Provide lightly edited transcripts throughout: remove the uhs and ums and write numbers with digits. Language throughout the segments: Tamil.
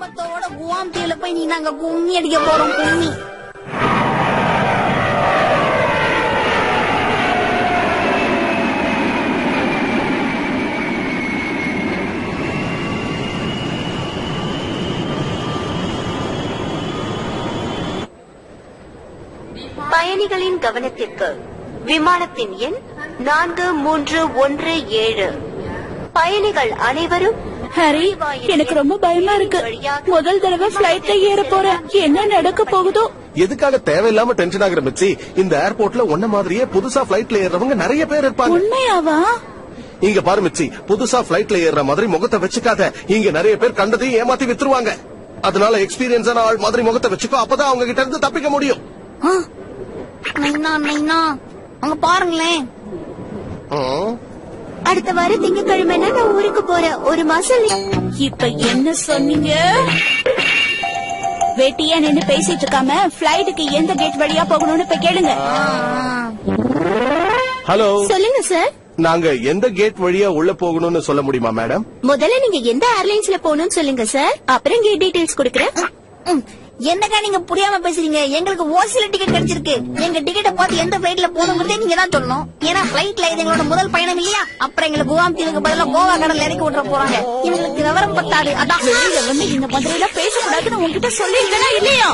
குடும்பத்தோட குவாம் தீவுல போய் நீ நாங்க கும்மி அடிக்க போறோம். கும்மி பயணிகளின் கவனத்திற்கு விமானத்தின் எண் 4317. பயணிகள் அனைவரும் ஹரி, எனக்கு ரொம்ப பயமா இருக்கு. முதல் தடவை பிளைட்ல ஏற போறேன். என்ன நடக்க போகுதோ? எதுக்காக தேவையில்லாம டென்ஷன் ஆகுற மிச்சி? இந்த ஏர்போர்ட்ல உன்ன மாதிரியே புதுசா பிளைட்ல ஏறவங்க நிறைய பேர் இருப்பாங்க. உண்மையாவா? இங்க பாரு மிச்சி, புதுசா பிளைட்ல ஏற மாதிரி முகத்தை வச்சுக்காத. இங்க நிறைய பேர் கண்டதையும் ஏமாத்தி வித்துருவாங்க. அதனால எக்ஸ்பீரியன்ஸான ஆள் மாதிரி முகத்தை வச்சுக்கோ. அப்பதான் அவங்க கிட்ட இருந்து தப்பிக்க முடியும். அங்க பாருங்களேன். அடுத்த வாரம் திங்கட்கிழமை நான் ஊருக்கு போறேன். ஒரு மாசம். இப்ப என்ன சொன்னீங்க? வெட்டியா நின்னு பேசிட்டு இருக்காம பிளைட்டுக்கு எந்த கேட் வழியா போகணும்னு இப்ப கேளுங்க. ஹலோ, சொல்லுங்க சார். நாங்க எந்த கேட் வழியா உள்ள போகணும்னு சொல்ல முடியுமா மேடம்? முதல்ல நீங்க எந்த ஏர்லைன்ஸ்ல போகணும்னு சொல்லுங்க சார். அப்புறம் கேட் டீடைல்ஸ் கொடுக்கறேன். என்னக்கா நீங்க புரியாம பேசுறீங்க? எங்களுக்கு ஓசில டிக்கெட் கிடைச்சிருக்கு. எங்க டிக்கெட்டை பார்த்து எந்த பிளைட்ல போகணுங்கிறதே நீங்க தான் சொல்லணும். ஏன்னா பிளைட்ல இது எங்களோட முதல் பயணம் இல்லையா? அப்புறம் எங்களுக்கு குவாம் தீவுக்கு பதிலா கோவா கடல்ல இறக்கி விட்டுற போறாங்க. எங்களுக்கு விவரம் பத்தாது. அதான் வெளியில வந்து இந்த மாதிரி எல்லாம் பேசக்கூடாதுன்னு உங்ககிட்ட சொல்லிருக்கா இல்லையா?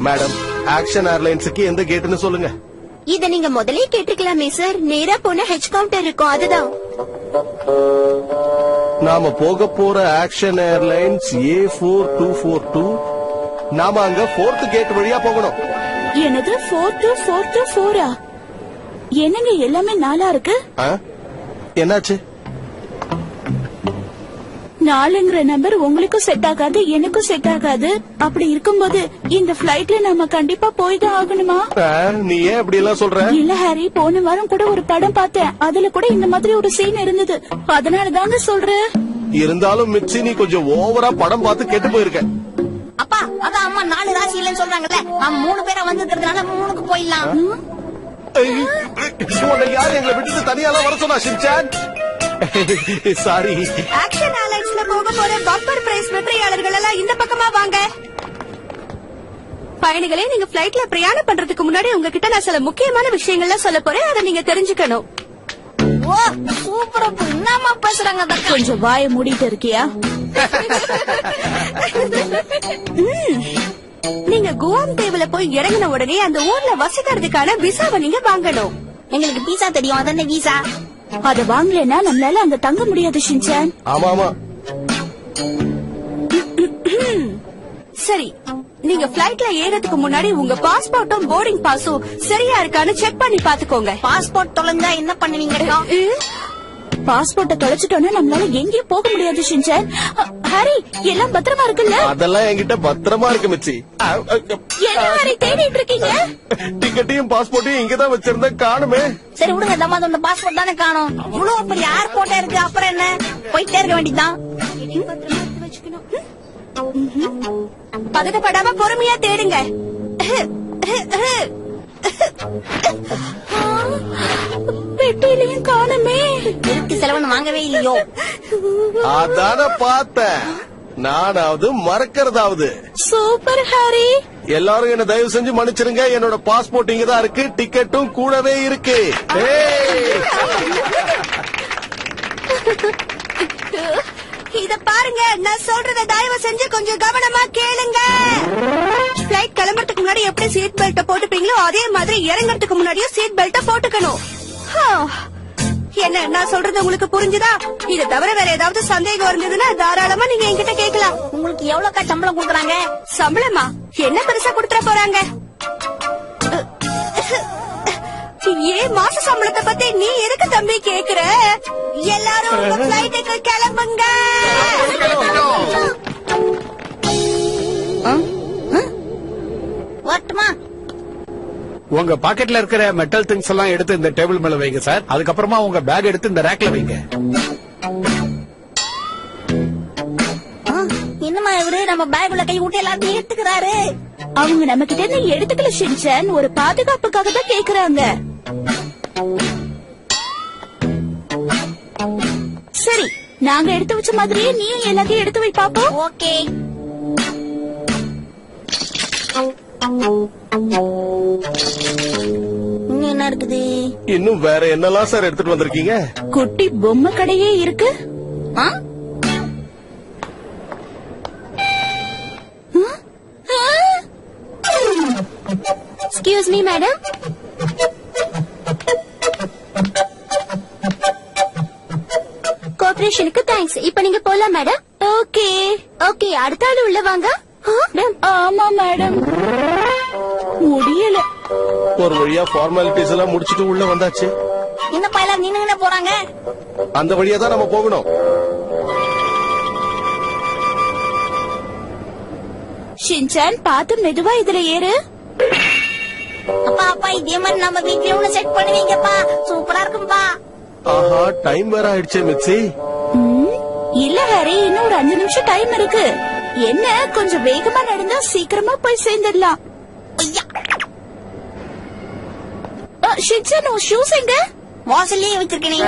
மேடம், ஆக்ஷன் ஏர்லைன்ஸுக்கு எந்த கேட்னு சொல்லுங்க. இத நீங்க முதலே கேட்டிருக்கலாமே சார். நேரா போன ஹெச் கவுண்டர் இருக்கும், அதுதான். நாம போக போற ஆக்ஷன் ஏர்லைன்ஸ் A4242. நாம அங்க 4th கேட் வழியா போகணும். எனது 424 என்னங்க எல்லாமே 4 இருக்கு? என்னாச்சு? 4ங்கிற நம்பர் உங்களுக்கும் செட் ஆகாது, எனக்கும் செட் ஆகாது. அப்படி இருக்கும்போது இந்த பிளைட்ல நாம கண்டிப்பா போய் தான் ஆகணுமா? நீ ஏன் இப்படி எல்லாம் சொல்ற? இல்ல ஹாரி, போன வாரம் கூட ஒரு படம் பார்த்தேன். அதுல கூட இந்த மாதிரி ஒரு சீன் இருந்தது. அதனால தாங்க சொல்றேன். இருந்தாலும் மிச்சி, நீ கொஞ்சம் ஓவரா படம் பார்த்து கெட்டு போயிருக்க. அப்பா, அதான் அம்மா 4 ராசி இல்லன்னு சொல்றாங்கல்ல. நம்ம 3 பேரா வந்திருக்கிறதுனால 3க்கு போயிடலாம். யாரு எங்களை விட்டுட்டு தனியாலாம் வர சொன்னா ஷின்சான்? சாரி. ஆக்ஷன் ஏர்லைன்ஸ்ல போக போற பம்பர் பிரைஸ் வெற்றியாளர்கள் எல்லாம் இந்த பக்கமா வாங்க. பயணிகளே, நீங்க பிளைட்ல பிரயாணம் பண்றதுக்கு முன்னாடி உங்ககிட்ட நான் சில முக்கியமான விஷயங்கள்லாம் சொல்ல போறேன். அதை நீங்க தெரிஞ்சுக்கணும். ஓ, சூப்பரா என்னமா பேசுறாங்க? கொஞ்சம் வாயை மூடிட்டு இருக்கியா? நீங்க குவாம் தீவுல போய் இறங்கின உடனே அந்த ஊர்ல வசிக்கிறதுக்கான விசாவை நீங்க வாங்கணும். எங்களுக்கு பீசா தெரியும், அதானே வீசா. அத வாங்கலன்னா நம்மளால அங்க தங்க முடியாது ஷின்சான். ஆமா ஆமா. சரி, நீங்க பிளைட்ல ஏறதுக்கு முன்னாடி உங்க பாஸ்போர்ட்டும் போர்டிங் பாஸும் சரியா இருக்கான்னு செக் பண்ணி பாத்துக்கோங்க. பாஸ்போர்ட் தொலைஞ்சா என்ன பண்ணுவீங்க? பாஸ்போர்ட்ட தொலைச்சிட்டோம்னா நம்மளால எங்கேயும் போக முடியாது ஷின்சான். ஹரி, எல்லாம் பத்திரமா இருக்குல்ல? அதெல்லாம் என்கிட்ட பத்திரமா இருக்கு மிச்சி. என்ன ஹரி தேடிட்டு இருக்கீங்க? டிக்கெட்டையும் பாஸ்போர்ட்டையும் இங்கதான் வச்சிருந்தேன், காணுமே. சரி விடுங்க, இந்த பாஸ்போர்ட் தானே காணும். இவ்வளவு பெரிய ஏர்போர்ட்டா இருக்கு, அப்புறம் என்ன? போயிட்டே இருக்க வேண்டியதுதான். பதட்டப்படாம பொறுமையா தேடுங்க. பெட்டிலையும் காணுமே. இருக்கு செலவுன்னு வாங்கவே இல்லையோ? அதான பார்த்தேன். நானாவது மறக்கிறதாவது. Super Harry. எல்லாரும் என்ன தயவு செஞ்சு மன்னிச்சிருங்க. என்னோட பாஸ்போர்ட் இங்கதான் இருக்கு, டிக்கெட்டும் கூடவே இருக்கு. இத பாருங்க, நான் சொல்றத தயவு செஞ்சு கொஞ்சம் கவனமா கேளுங்க. பிளைட் கிளம்புறதுக்கு முன்னாடி எப்படி சீட் பெல்ட் போட்டுப்பீங்களோ அதே மாதிரி இறங்கறதுக்கு முன்னாடியும் சீட் பெல்ட் போட்டுக்கணும். என்ன நான் சொல்றது உங்களுக்கு புரிஞ்சுதா? இத தவிர வேற ஏதாவது சந்தேகம் இருந்ததுன்னா தாராளமா நீங்க என்கிட்ட கேட்கலாம். உங்களுக்கு எவ்வளவுக்கா சம்பளம் கொடுக்குறாங்க? சம்பளமா? என்ன பெருசா கொடுத்துட போறாங்க? ஏன் மாச சம்பளத்தை பத்தி நீ எதுக்கு தம்பி கேக்குற? எல்லாரும் உங்க பிளைட்டுக்கு கிளம்புங்க. வரட்டுமா? உங்க பாக்கெட்ல இருக்கிற மெட்டல் திங்ஸ் எல்லாம் எடுத்து இந்த டேபிள் மேல வைங்க சார். அதுக்கப்புறமா உங்க பேக் எடுத்து இந்த ரேக்ல வைங்க. என்னமா இவரு நம்ம பேக் உள்ள கை விட்டு எல்லாத்தையும் எடுத்துக்கிறாரு? அவங்க நம்ம கிட்ட இருந்து எடுத்துக்கல ஷின்சான், ஒரு பாதுகாப்புக்காக தான் கேக்குறாங்க. சரி, நாங்க எடுத்து வச்ச மாதிரியே நீயும் எல்லாத்தையும் எடுத்து வை பாப்போம். ஓகே. இங்க என்ன இருக்குது? இன்னும் வேற என்னெல்லாம் சார் எடுத்துட்டு வந்திருக்கீங்க? குட்டி பொம்மை கடையே இருக்கு. ஆ? Excuse me madam. கோஆபரேஷனுக்கு தேங்க்ஸ். இப்ப நீங்க போலாம் மேடம். ஓகே. ஓகே, அடுத்த ஆளு உள்ள வாங்க. ஆமா மேடம். முடியல. ஒரு வழியா ஃபார்மாலிட்டிஸ் எல்லாம் முடிச்சிட்டு உள்ள வந்தாச்சு. என்னப்பா எல்லாரும் நின்னு போறாங்க? அந்த வழியா தான் நம்ம போகணும். ஷின்சான் பார்த்து மெதுவா இதுல ஏறு. அப்பா அப்பா இதே மாதிரி நம்ம வீட்லயே ஒண்ணு செட் பண்ணுவீங்கப்பா. சூப்பரா இருக்கும்பா. ஆஹா, டைம் வேற ஆயிடுச்சே மிச்சி. இல்ல ஹரி, இன்னும் ஒரு 5 நிமிஷம் டைம் இருக்கு. என்ன கொஞ்சம் வேகமா நடந்தா சீக்கிரமா போய் சேர்ந்துடலாம். ஐயா, ஷின்சான் உன் ஷூஸ் எங்க? வாசல்லயே வச்சிருக்கேனே.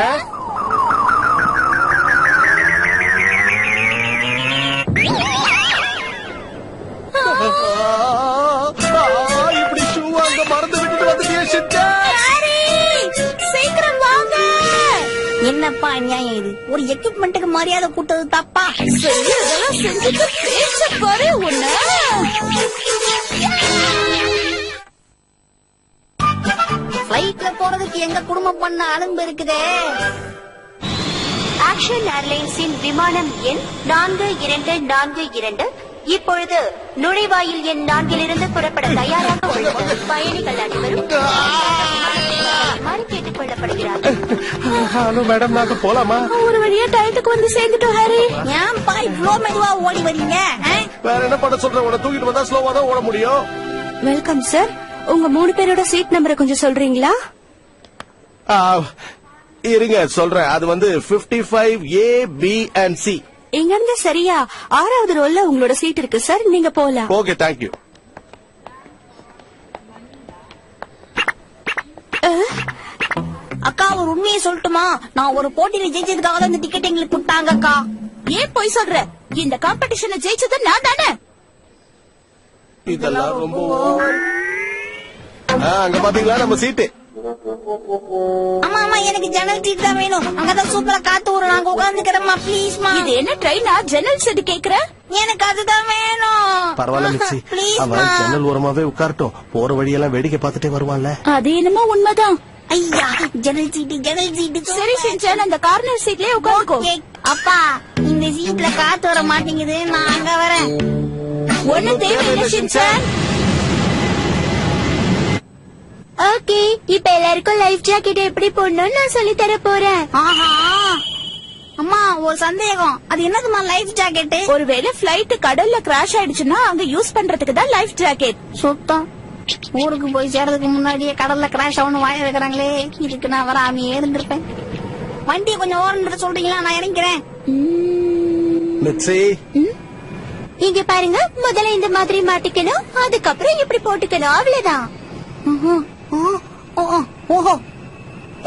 இப்படி ஷூ அங்க மறந்து விட்டுட்டு வந்துட்டியே ஷிட்டா. சீக்கிரம் வாங்க. என்னப்பா அநியாயம் இது? ஒரு எக்யூப்மெண்ட்டுக்கு மரியாதை கூட்டது தப்பா? செய்யறதெல்லாம் செஞ்சுட்டு பேச்ச பாரு உன்ன. பிளைட்ல போறதுக்கு எங்க குடும்பம் பண்ண அலும்பு இருக்குதே. ஆக்ஷன் ஏர்லைன்ஸின் விமானம் எண் 4242 இப்பொழுது நுழைவாயில் எண் 4 புறப்பட தயாராக உள்ளது. பயணிகள் அனைவரும் கேட்டுக் கொள்ளப்படுகிறார்கள். ஹலோ மேடம், நாங்க போலாமா? ஒரு வழியா டயத்துக்கு வந்து சேர்ந்துட்டோம் ஹரி. ஏன்பா இவ்ளோ மெதுவா ஓடி வரீங்க? வேற என்ன பண்ண சொல்ற? உன தூக்கிட்டு வந்தா ஸ்லோவா தான் ஓட முடியும். Welcome sir. உங்க 3 பேரோட சீட் நம்பரை கொஞ்சம் சொல்றீங்களா? இருங்க சொல்றேன். அது வந்து 55A, B and C. இங்க இருந்து சரியா 6வது ரோல்ல உங்களோட சீட் இருக்கு சார். நீங்க போலாம். Okay, thank you. அக்கா ஒரு உண்மையை சொல்லட்டுமா? நான் ஒரு போட்டியில ஜெயிச்சதுக்காக தான் இந்த டிக்கெட் எங்களுக்கு கொடுத்தாங்க அக்கா. ஏன் போய் சொல்ற? இந்த காம்படிஷன்ல ஜெயிச்சது நான் தானே. இதெல்லாம் ரொம்ப அங்க பாத்தீங்களா நம்ம சீட்டு. ஆமா ஆமா, எனக்கு ஜன்னல் சீட் தான் வேணும். அங்கதான் சூப்பரா காத்து வரும். நாங்க உட்காந்துக்கிறோமா ப்ளீஸ்மா. இது என்ன ட்ரெயினா? ஜன்னல் சீட் கேக்குற? எனக்கு அதுதான் வேணும். பரவாயில்ல மிச்சி, அவன் ஜன்னல் ஓரமாவே உட்காரட்டும். போற வழியெல்லாம் வேடிக்கை பார்த்துட்டே வருவான்ல. அது என்னமோ உண்மைதான். ஐயா, ஜன்னல் சீட்டு. சரி ஷின்சான், அந்த கார்னர் சீட்லயே உட்கார்ந்துக்கோ. அப்பா, இந்த சீட்ல காத்து வர மாட்டேங்குது. நான் அங்க வரேன். ஒண்ணு தேவையில்லை ஷின்சான். ஓகே, இப்ப எல்லாருக்கும் லைஃப் ஜாக்கெட் எப்படி போடணும்னு நான் சொல்லி தர போறேன். ஆஹா, அம்மா ஒரு சந்தேகம். அது என்னதுமா லைஃப் ஜாக்கெட்? ஒருவேளை பிளைட் கடல்ல கிராஷ் ஆயிடுச்சுன்னா அங்க யூஸ் பண்றதுக்கு தான் லைஃப் ஜாக்கெட். சுத்தம். ஊருக்கு போய் சேர்றதுக்கு முன்னாடியே கடல்ல கிராஷ் ஆகணும் வாய வைக்கிறாங்களே. இதுக்கு நான் வராமையே இருந்திருப்பேன். வண்டியை கொஞ்சம் ஓரம் சொல்றீங்களா? நான் இறங்கிறேன். மிச்சி, இங்க பாருங்க, முதல்ல இந்த மாதிரி மாட்டிக்கணும், அதுக்கப்புறம் இப்படி போட்டுக்கணும், அவ்வளவுதான். ஓஹோ,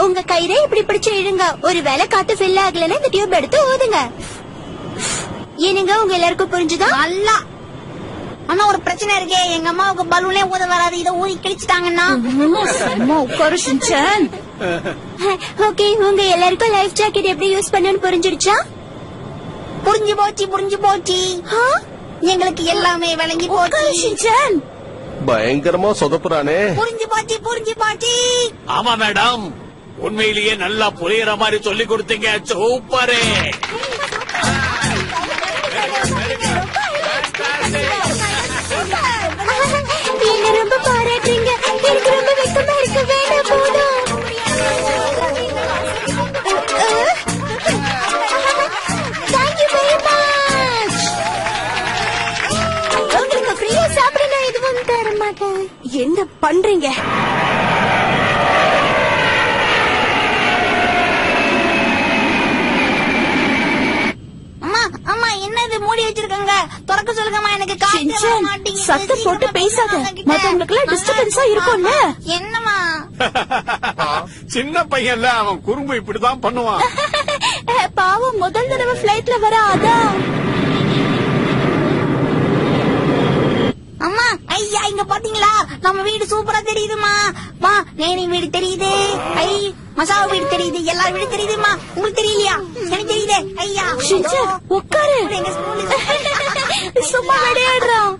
உங்க கயிறை இப்படி பிடிச்சு இழுங்க. ஒரு வேளை காத்து ஃபில் ஆகலன்னா இந்த டியூப் எடுத்து ஊதுங்க. ஏனுங்க, உங்க எல்லாருக்கும் புரிஞ்சுதா? நல்லா. ஆனா ஒரு பிரச்சனை இருக்கே, எங்க அம்மாவுக்கு பலூனே ஊத வராது. இதை ஊதி கிழிச்சிட்டாங்கன்னா அம்மா உட்காரு ஷின்சான். ஓகே, உங்க எல்லாருக்கும் லைஃப் ஜாக்கெட் எப்படி யூஸ் பண்ணணும்னு புரிஞ்சிடுச்சா? புரிஞ்சு போச்சு. எங்களுக்கு எல்லாமே விளங்கி போச்சு ஷின்சான். பயங்கரமா சொதப்புறானே. புரிஞ்சு போச்சு. ஆமா மேடம், உண்மையிலேயே நல்லா புரியுற மாதிரி சொல்லி கொடுத்தீங்க. சூப்பரே. என்ன ரொம்ப பாராட்டுறீங்க. எனக்கு ரொம்ப வெக்கமா இருக்கு. வேண்டாம், போதும். Thank you very much. உங்களுக்கு ஃப்ரீயா சாப்பிட நான் எதுவும் தர மாட்டேன். என்ன பண்றீங்க? அம்மா என்னது மூடி வச்சிருக்காங்க? திறக்க சொல்லுங்கம்மா. எனக்கு காத்து வர ஷின்சான், மாட்டேங்குது. சத்தம் போட்டு பேசாத. மத்தவங்களுக்கு எல்லாம் டிஸ்டர்பன்ஸா இருக்கும்ல. என்னம்மா? சின்ன பையன்ல, அவன் குறும்பு இப்படிதான் பண்ணுவான். பாவம், முதல் தடவை பிளைட்ல வர. அதான் அங்க பாத்தீங்களா நம்ம வீடு சூப்பரா தெரியுதுமா. மா நேனி வீடு தெரியுது, ஐ மசாவா வீடு தெரியுது, எல்லா வீடு தெரியுதுமா. உங்களுக்கு தெரியலையா? எனக்கு தெரியுதே. ஐயா ஷின்சான் உட்காரு. எங்க ஸ்கூல்ல சும்மா விளையாடுறோம்.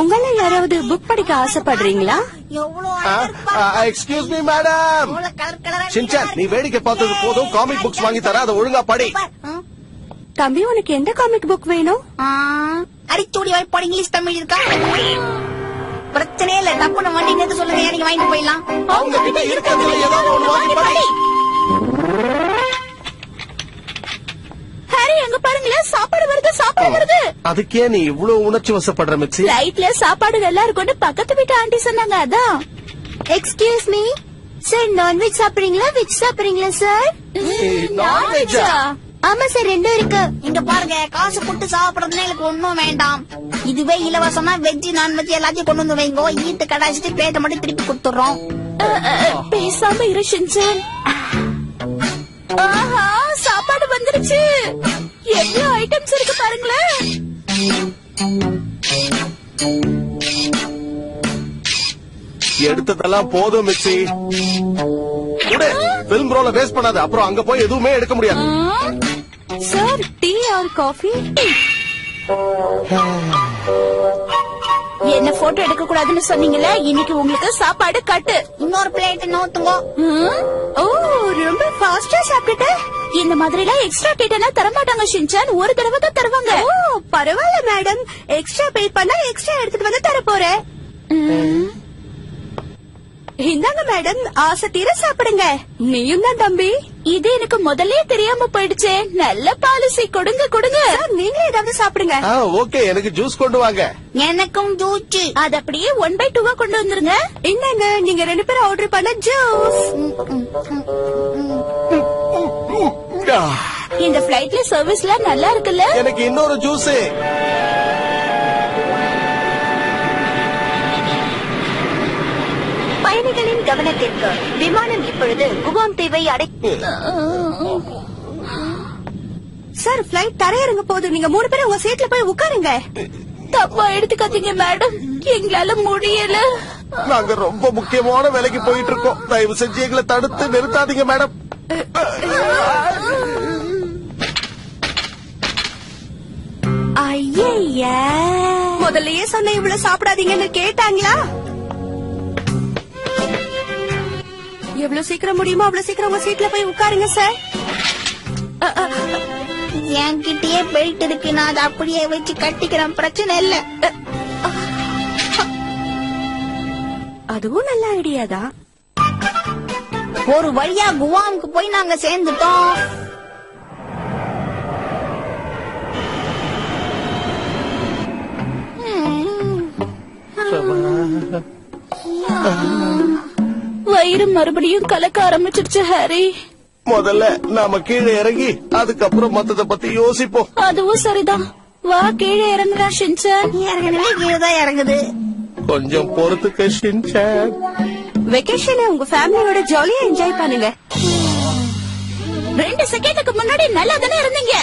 உங்கள யாராவது புக் படிக்க ஆசைப்படுறீங்களா? எவ்வளவு எக்ஸ்கியூஸ் மீ மேடம். கலர் கலரா ஷின்சான் நீ வேடிக்கை பார்த்தது போதும், காமிக் புக்ஸ் வாங்கி தர, அதை ஒழுங்கா படி. தம்பி உனக்கு எந்த காமிக் புக் வேணும்? அரிச்சோடி வாய்ப்பாடு இங்கிலீஷ் தமிழ் இருக்கா? பிரச்சனையே இல்ல, டப்புன்னு வண்டி நேத்து சொல்லுங்க, நீங்க வாங்கிட்டு போயிடலாம். அவங்க கிட்ட இருக்கிறதுல ஏதாவது ஒண்ணு வாங்கி படி. ஹாரி அங்க பாருங்களேன், சாப்பாடு வருது, சாப்பாடு வருது. அதுக்கே நீ இவ்வளவு உணர்ச்சி வசப்படுற மிச்சி? லைட்ல சாப்பாடு நல்லா இருக்கும்னு பக்கத்து வீட்டு ஆண்டி சொன்னாங்க, அதான். எக்ஸ்கியூஸ் மீ சார், நான்வெஜ் சாப்பிடுறீங்களா வெஜ் சாப்பிடுறீங்களா சார்? நான்வெஜ்ஜா? ஆமா சார், ரெண்டும் இருக்கு. இங்க பாருங்க, காசு போட்டு சாப்பிடறதுனா எனக்கு ஒண்ணும் வேண்டாம். இதுவே இலவசமா வெஜ் நான்வெஜ் எல்லாத்தையும் கொண்டு வந்து வைங்கோ. ஈட்டு கடாச்சிட்டு பிளேட்டை மட்டும் திருப்பி கொடுத்துறோம். பேசாம இரு ஷின்சான். ஆஹா, சாப்பாடு வந்துருச்சு. எவ்வளவு ஐட்டம்ஸ் இருக்கு பாருங்களேன். எடுத்ததெல்லாம் போதும் மிச்சி. பிலிம் ரோல வேஸ்ட் பண்ணாத, அப்புறம் அங்க போய் எதுவுமே எடுக்க முடியாது. Sir tea R coffee? என்ன போட்டோ எடுக்க கூடாதுன்னு சொன்னீங்களே, இன்னைக்கு உங்களுக்கு சாப்பாடு கட்டு. இன்னொரு பிளேட் நோத்துங்கோ. ஓ, ரொம்ப ஃபாஸ்டா சாப்பிட்டுட்ட. இந்த மாதிரி எல்லாம் எக்ஸ்ட்ரா கேட்டனா தரமாட்டாங்க ஷின்சான், ஒரு தடவை தான் தருவாங்க. ஓ பரவாயில்ல மேடம், எக்ஸ்ட்ரா பே பண்ணா எக்ஸ்ட்ரா எடுத்துட்டு வந்து தர போறேன். இந்தாங்க மேடம், ஆசை தீர சாப்பிடுங்க. நீயும் தான் தம்பி. இது எனக்கு முதல்ல தெரியாம போயிடுச்சே. நல்ல பாலிசி, கொடுங்க கொடுங்க. நீங்களே ஏதாவது சாப்பிடுங்க. ஓகே, எனக்கு ஜூஸ் கொண்டு வாங்க. எனக்கும் ஜூச்சு. அது அப்படியே 1/2 கொண்டு வந்துருங்க. என்னங்க நீங்க 2 பேரும் ஆர்டர் பண்ண ஜூஸ். இந்த பிளைட்ல சர்வீஸ்ல நல்லா இருக்குல்ல? எனக்கு இன்னொரு ஜூஸ். பயணிகளின் கவனத்திற்கு, விமானம் இப்பொழுது குவாம் தீவை சார், பிளைட் தரையிறங்க போது. நீங்க 3 பேரும் உங்க சீட்ல போய் உட்காருங்க. தப்பா எடுத்துக்காதீங்க மேடம், எங்களால முடியல. நாங்க ரொம்ப முக்கியமான வேலைக்கு போயிட்டு இருக்கோம், தயவு செஞ்சு எங்களை தடுத்து நிறுத்தாதீங்க மேடம். ஐயா, முதல்லயே சொன்ன இவ்வளவு சாப்பிடாதீங்கன்னு கேட்டாங்களா? எவ்வளவு சீக்கிரம் முடியுமோ அவ்வளவு சீக்கிரம் உங்க சீட்ல போய் உட்காருங்க சார். என்கிட்டயே பெல்ட் இருக்கு, நான் அதை அப்படியே வச்சு கட்டிக்கிறேன், பிரச்சனை இல்ல. அதுவும் நல்ல ஐடியா தான். ஒரு வழியா குவாமுக்கு போய் நாங்க சேர்ந்துட்டோம். வயிறு மறுபடியும் கலக்க ஆரம்பிச்சிருச்சு ஹாரி. முதல்ல நாம கீழே இறங்கி அதுக்கப்புறம் மத்தத பத்தி யோசிப்போம். அதுவும் சரிதான், வா கீழே இறங்குறா ஷின்சான். ஏற்கனவே கீழதான் இறங்குது. கொஞ்சம் பொறுத்துக்க ஷின்சான். வெக்கேஷனை உங்க ஃபேமிலியோட ஜாலியா என்ஜாய் பண்ணுங்க. 2 செகண்டுக்கு முன்னாடி நல்லா தானே இருந்தீங்க.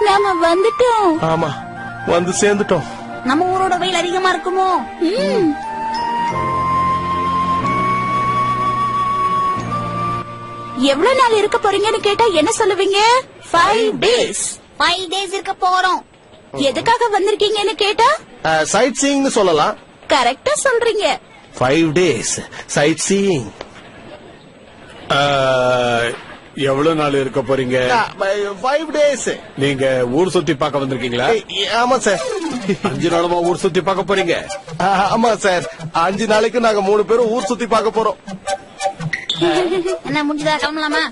நாம வந்துட்டோம். ஆமா, வந்து சேர்ந்துட்டோம். நம்ம ஊரோட வெயில் அதிகமா இருக்குமோ? எவ்வளவு நாள் இருக்க போறீங்கன்னு கேட்டா என்ன சொல்லுவீங்க? 5 days. 5 days இருக்க போறோம். எதுக்காக வந்திருக்கீங்கன்னு கேட்டா சைட் சீயிங்னு சொல்லலாம். கரெக்டா சொல்றீங்க. 5 days சைட் சீயிங். எவ்வளவு நாள் இருக்க போறீங்க? 5 days. நீங்க ஊர் சுத்தி பார்க்க வந்திருக்கீங்களா? ஆமா சார். 5 நாளுமா ஊர் சுத்தி பார்க்க போறீங்க? ஆமா சார், 5 நாளைக்கு நாங்க 3 பேரும் ஊர் சுத்தி பார்க்க போறோம். என்ன முடிஞ்சதா, கிளம்பலாமா?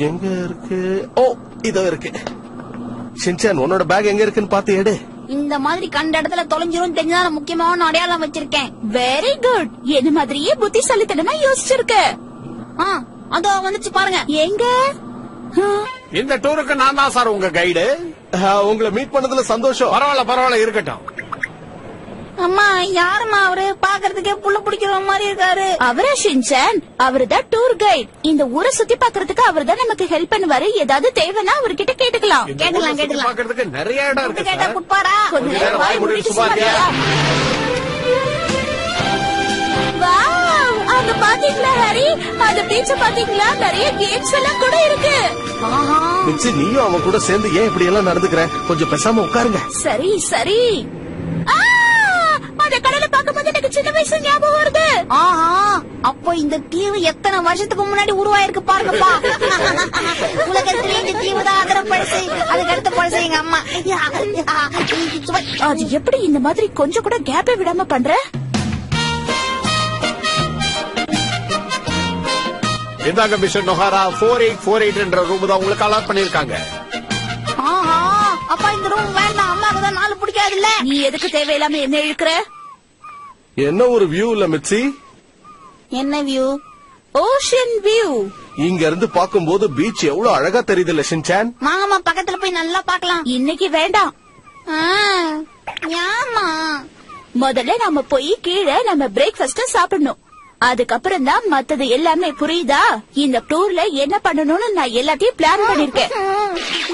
எங்க இருக்கு? ஓ, இதோ இருக்கு. ஷின்சான், உன்னோட பேக் எங்க இருக்குன்னு பாத்து எடு. இந்த மாதிரி கண்ட இடத்துல தொலைஞ்சிரும் தெரிஞ்சுதான் முக்கியமான அடையாளம் வச்சிருக்கேன். Very good. என்ன மாதிரியே புத்திசாலித்தனமா யோசிச்சிருக்க. அதோ வந்துச்சு பாருங்க. எங்க? இந்த டூருக்கு நான் தான் சார் உங்க கைடு. உங்களை மீட் பண்ணதுல சந்தோஷம். பரவாயில்ல இருக்கட்டும். அம்மா யாரும்மா அவரு? பாக்குறதுக்கே புள்ள பிடிக்கிற மாதிரி இருக்காரு. அவரா ஷின்சான்? அவர்தான் டூர் கைட். இந்த ஊரை சுத்தி பாக்குறதுக்கு அவர்தான் நமக்கு ஹெல்ப் பண்ணுவாரு. ஏதாவது தேவைன்னா அவர்கிட்ட கேட்டுக்கலாம். இந்த ஊரை சுத்தி கேட்டுக்கலாம். பார்க்கிறதுக்கு நிறைய இடம் இருக்கு கேட்டா சார். குட்பாரா? கொஞ்ச நேரம் நேரம் வாய் மூடிட்டு சும்மா இருக்கியா? வாவ், அங்க பாத்தீங்களா ஹாரி? அந்த பீச்ச பாத்தீங்களா? நிறைய கேம்ஸ் எல்லாம் கூட இருக்கு. ஆஹா. மிச்சி நீயும் அவன் கூட சேர்ந்து ஏன் இப்படி எல்லாம் நடந்துக்கிற? கொஞ்சம் பேசாம உட்காருங்க. சரி சரி. ஆ, அந்த கடலை பார்க்கும்போது எனக்கு சின்ன வயசு ஞாபகம் வருது. ஆஹா. அப்போ இந்த தீவு எத்தனை வருஷத்துக்கு முன்னாடி உருவாயிருக்கு பாருங்கப்பா. உலகத்திலே இந்த தீவு தான் அதிர பழசு. அதுக்கு அடுத்த பழசு எங்க அம்மா. அது எப்படி இந்த மாதிரி கொஞ்சம் கூட கேப்பே விடாம பண்ற? இந்தாங்க மிஸ்டர் நொஹாரா, 4848 என்ற ரூம் தான் உங்களுக்கு அலாட் பண்ணிருக்காங்க. ஆஹா. அப்பா இந்த ரூம் வேண்டாம். அம்மாக்கு தான் 4 பிடிக்காதுல்ல. நீ எதுக்கு தேவையில்லாம என்ன இழுக்கிற? என்ன ஒரு வியூ இல்ல மிச்சி? என்ன வியூ? Ocean view. இங்க இருந்து பாக்கும்போது பீச் எவ்வளவு அழகா தெரியுது இல்ல ஷின்சான்? வாங்கம்மா பக்கத்துல போய் நல்லா பாக்கலாம். இன்னைக்கு வேண்டாம். ஏமா? முதல்ல நாம போய் கீழே நம்ம பிரேக்ஃபாஸ்ட் சாப்பிடணும். அதுக்கப்புறம் தான் மத்தது எல்லாமே. புரியுதா? இந்த டூர்ல என்ன பண்ணணும்னு நான் எல்லாத்தையும் பிளான் பண்ணிருக்கேன்.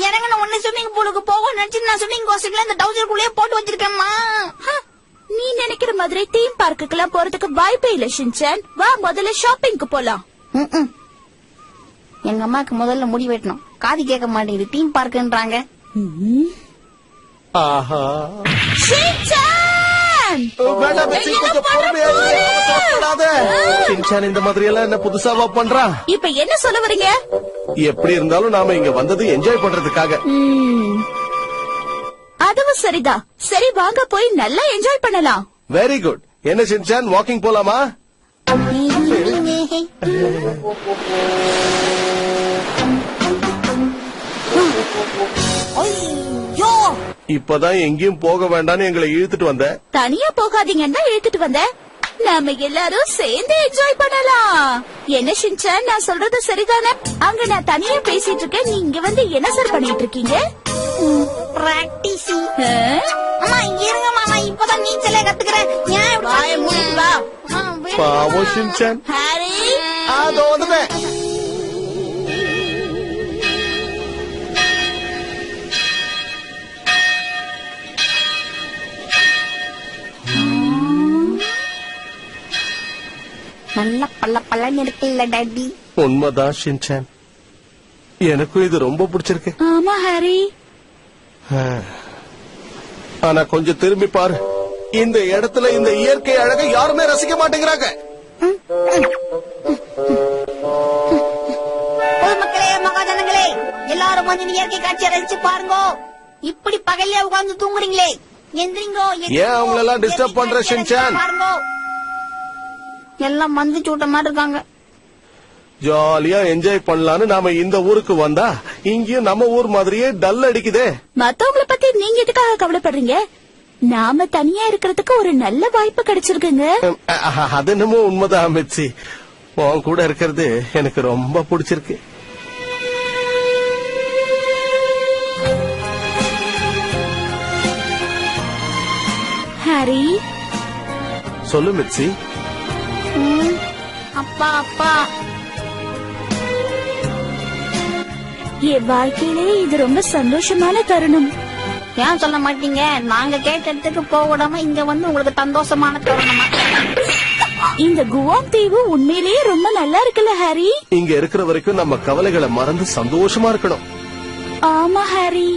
எனக்கு நான் ஒண்ணு ஸ்விம்மிங் பூலுக்கு போகும் நினைச்சு நான் ஸ்விம்மிங் கோஸ்ட்ல இந்த டவுசருக்குள்ளேயே போட்டு வச்சிருக்கேன்மா. நீ நினைக்கிற மாதிரி தீம் பார்க்குக்கெல்லாம் போறதுக்கு வாய்ப்பே இல்ல ஷின்சான். வா முதல்ல ஷாப்பிங்க்கு போலாம். எங்க அம்மாக்கு முதல்ல முடி வெட்டணும். காது கேட்க மாட்டேங்குது. தீம் பார்க்குன்றாங்க. ஆஹா. ஷின்சான்! வேண்டாம் மிச்சி, கொஞ்சம் பொறுமையா இரு. அவசரப்படாத. ஷின்சான் இந்த மாதிரி எல்லாம் என்ன புதுசாவா பண்றா? இப்ப என்ன சொல்ல வரீங்க? எப்படி இருந்தாலும் நாம இங்க வந்தது என்ஜாய் பண்றதுக்காக. அதுவும் சரிதான். சரி வாங்க போய் நல்லா என்ஜாய் பண்ணலாம். Very good. என்ன ஷின்சான், வாக்கிங் போலாமா? ஐயோ. இப்பதான் எங்கேயும் போக வேண்டாம்னு எங்களை இழுத்துட்டு வந்த. தனியா போகாதீங்கன்னா இழுத்துட்டு வந்தேன். நாம எல்லாரும் சேர்ந்து என்ஜாய் பண்ணலாம். என்ன ஷின்சான், நான் சொல்றது சரிதானே? அங்க நான் தனியா பேசிட்டு இருக்கேன். நீங்க வந்து என்ன சார் பண்ணிட்டு இருக்கீங்க? பிராக்டிஸ். ஆ? அம்மா இங்க இருங்கம்மா. நான் இப்பதான் நீச்சலே கத்துக்கிறேன். ஏன் இப்படி வாயை மூடிட்டு வா. பாவம் ஷின்சான். ஹாரி, அதோ வந்துட்டேன். நல்ல பல்ல பல்லன்னு இருக்குல்ல டாடி. உண்மைதான் ஷின்சான். எனக்கும் இது ரொம்ப பிடிச்சிருக்கு. ஆமா ஹாரி. ஆனா கொஞ்சம் திரும்பி பாரு. இந்த இடத்துல இந்த இயற்கை அழகை யாருமே ரசிக்க மாட்டேங்கிறாங்க. பொதுமக்களே, மகாஜனங்களே, எல்லாரும் வந்து இயற்கை காட்சியை ரசிச்சு பாருங்க. இப்படி பகல்ல உட்கார்ந்து தூங்குறீங்களே, எந்திரிங்கோ. ஏன் அவங்களெல்லாம் disturb பண்ற, ஷின்சான்? பாருங்க. எல்லாம் மந்து சூட்ட மாதிரி இருக்காங்க. ஜாலியா என்ஜாய் பண்ணலான்னு நாம இந்த ஊருக்கு வந்தா இங்கேயும் நம்ம ஊர் மாதிரியே டல் அடிக்குதே. மத்தவங்கள பத்தி நீங்க எதுக்காக கவலைப்படுறீங்க? நாம தனியா இருக்கிறதுக்கு ஒரு நல்ல வாய்ப்பு கிடைச்சிருக்குங்க. அது என்னமோ உண்மைதான் மிச்சி. உன் கூட இருக்கிறது எனக்கு ரொம்ப பிடிச்சிருக்கு. ஹாரி, சொல்லு மிச்சி. அப்பா அப்பா, என் வாழ்க்கையிலே இது ரொம்ப சந்தோஷமான தருணம். ஏன் சொல்ல மாட்டீங்க? நாங்க கேட்ட இடத்துக்கு போக விடாம இங்க வந்து உங்களுக்கு சந்தோஷமான தருணமா? இந்த குவாம் தீவு உண்மையிலேயே ரொம்ப நல்லா இருக்குல்ல ஹாரி? இங்க இருக்கிற வரைக்கும் நம்ம கவலைகளை மறந்து சந்தோஷமா இருக்கணும். ஆமா ஹாரி.